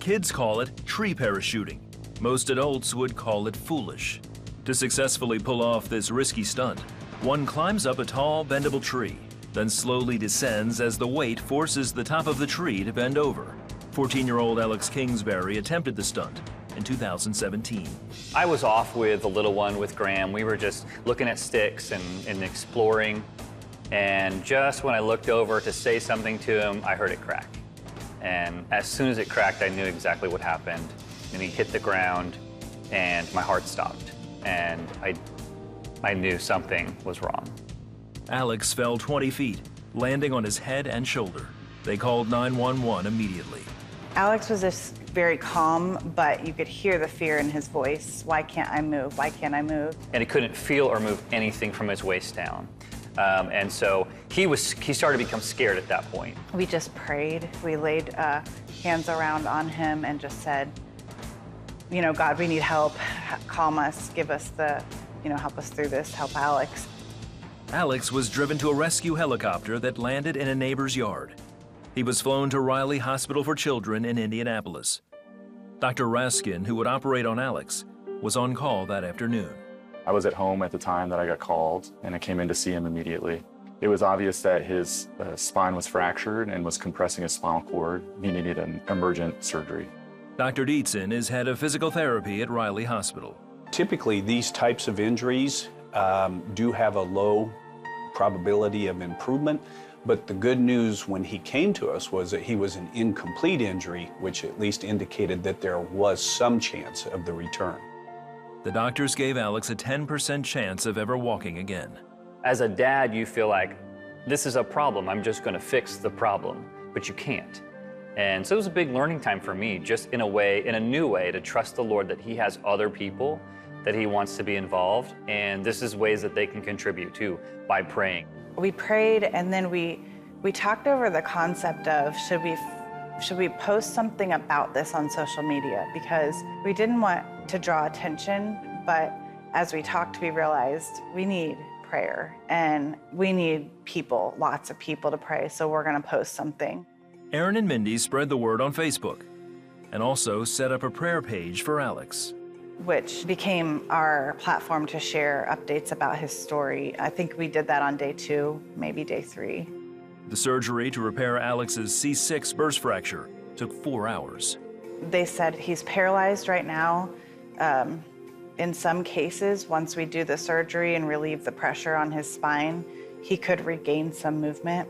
Kids call it tree parachuting. Most adults would call it foolish. To successfully pull off this risky stunt, one climbs up a tall, bendable tree, then slowly descends as the weight forces the top of the tree to bend over. 14-year-old Alex Kingsbury attempted the stunt in 2017. I was off with the little one, with Graham. We were just looking at sticks and exploring. And just when I looked over to say something to him, I heard it crack. And as soon as it cracked, I knew exactly what happened. And he hit the ground, and my heart stopped. And I knew something was wrong. Alex fell 20 feet, landing on his head and shoulder. They called 911 immediately. Alex was just very calm, but you could hear the fear in his voice. Why can't I move? Why can't I move? And he couldn't feel or move anything from his waist down. And so he started to become scared at that point. We just prayed. We laid hands around on him and just said, you know, God, we need help. Calm us, give us the, you know, help us through this, help Alex. Alex was driven to a rescue helicopter that landed in a neighbor's yard. He was flown to Riley Hospital for Children in Indianapolis. Dr. Raskin, who would operate on Alex, was on call that afternoon. I was at home at the time that I got called, and I came in to see him immediately. It was obvious that his spine was fractured and was compressing his spinal cord. He needed an emergent surgery. Dr. Dietzen is head of physical therapy at Riley Hospital. Typically, these types of injuries do have a low probability of improvement, but the good news when he came to us was that he was an incomplete injury, which at least indicated that there was some chance of the return. The doctors gave Alex a 10% chance of ever walking again. As a dad, you feel like, this is a problem, I'm just gonna fix the problem, but you can't. And so it was a big learning time for me, just in a new way, to trust the Lord that He has other people that He wants to be involved, and this is ways that they can contribute too, by praying. We prayed, and then we talked over the concept of should we post something about this on social media, because we didn't want to draw attention, but as we talked, we realized we need prayer and we need people, lots of people to pray, so we're gonna post something. Aaron and Mindy spread the word on Facebook and also set up a prayer page for Alex, which became our platform to share updates about his story. I think we did that on day 2, maybe day 3. The surgery to repair Alex's C6 burst fracture took 4 hours. They said he's paralyzed right now. In some cases, once we do the surgery and relieve the pressure on his spine, he could regain some movement.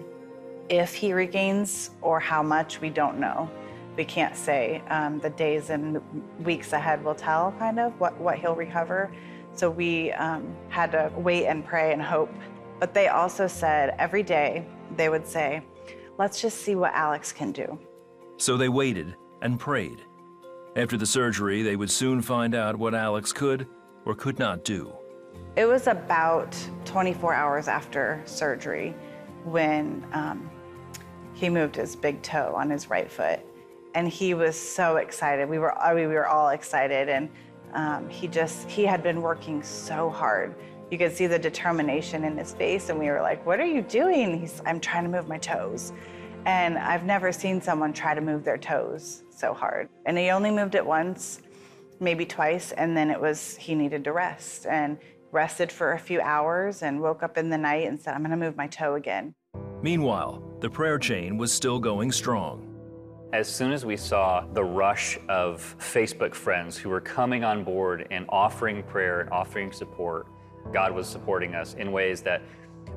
If he regains or how much, we don't know. We can't say. The days and weeks ahead will tell kind of what he'll recover. So we had to wait and pray and hope. But they also said every day they would say, let's just see what Alex can do. So they waited and prayed. After the surgery, they would soon find out what Alex could or could not do. It was about 24 hours after surgery when he moved his big toe on his right foot. And he was so excited. We were all excited, and he had been working so hard. You could see the determination in his face, and we were like, what are you doing? I'm trying to move my toes. And I've never seen someone try to move their toes so hard. And he only moved it once, maybe twice, and then he needed to rest. And rested for a few hours and woke up in the night and said, I'm gonna move my toe again. Meanwhile, the prayer chain was still going strong. As soon as we saw the rush of Facebook friends who were coming on board and offering prayer and offering support, God was supporting us in ways that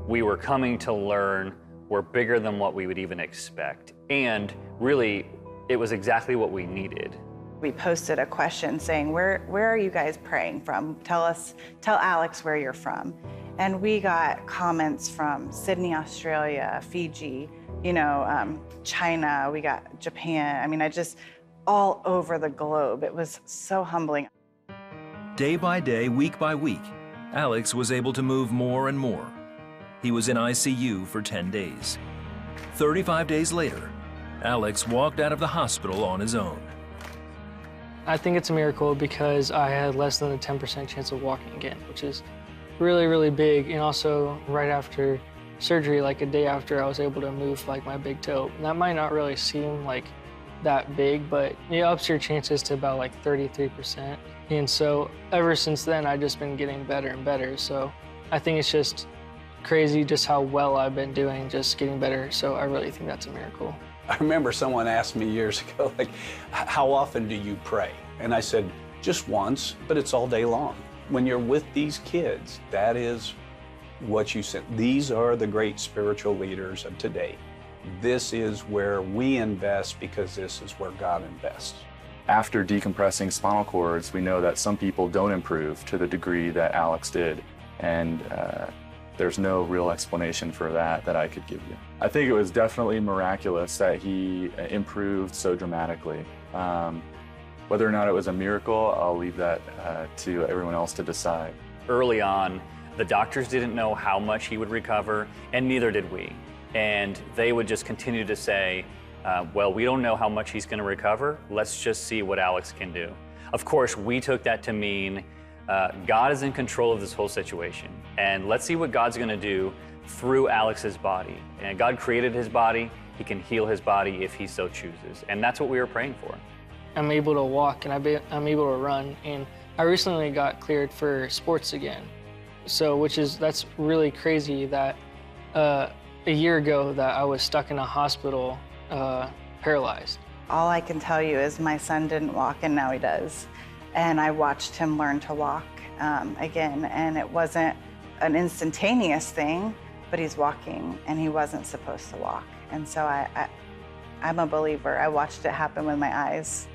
we were coming to learn were bigger than what we would even expect. And really, it was exactly what we needed. We posted a question saying, where are you guys praying from? Tell Alex where you're from. And we got comments from Sydney, Australia, Fiji, China, we got Japan. I mean, all over the globe. It was so humbling. Day by day, week by week, Alex was able to move more and more. He was in ICU for 10 days. 35 days later, Alex walked out of the hospital on his own. I think it's a miracle because I had less than a 10% chance of walking again, which is really, really big. And also, right after surgery, like a day after, I was able to move like my big toe. And that might not really seem like that big, but it ups your chances to about like 33%. And so ever since then, I've just been getting better and better. So I think it's just crazy just how well I've been doing, just getting better. So I really think that's a miracle. I remember someone asked me years ago, like, how often do you pray? And I said, just once, but it's all day long. When you're with these kids, that is what you said. These are the great spiritual leaders of today. This is where we invest because this is where God invests. After decompressing spinal cords, we know that some people don't improve to the degree that Alex did. And there's no real explanation for that I could give you. I think it was definitely miraculous that he improved so dramatically. Whether or not it was a miracle, I'll leave that to everyone else to decide. Early on, the doctors didn't know how much he would recover, and neither did we. And they would just continue to say, well, we don't know how much he's going to recover. Let's just see what Alex can do. Of course, we took that to mean God is in control of this whole situation. And let's see what God's going to do through Alex's body. And God created his body. He can heal his body if he so chooses. And that's what we were praying for. I'm able to walk and I'm able to run. And I recently got cleared for sports again. So, that's really crazy that a year ago that I was stuck in a hospital, paralyzed. All I can tell you is my son didn't walk and now he does. And I watched him learn to walk again, and it wasn't an instantaneous thing, but he's walking and he wasn't supposed to walk. And so I'm a believer. I watched it happen with my eyes.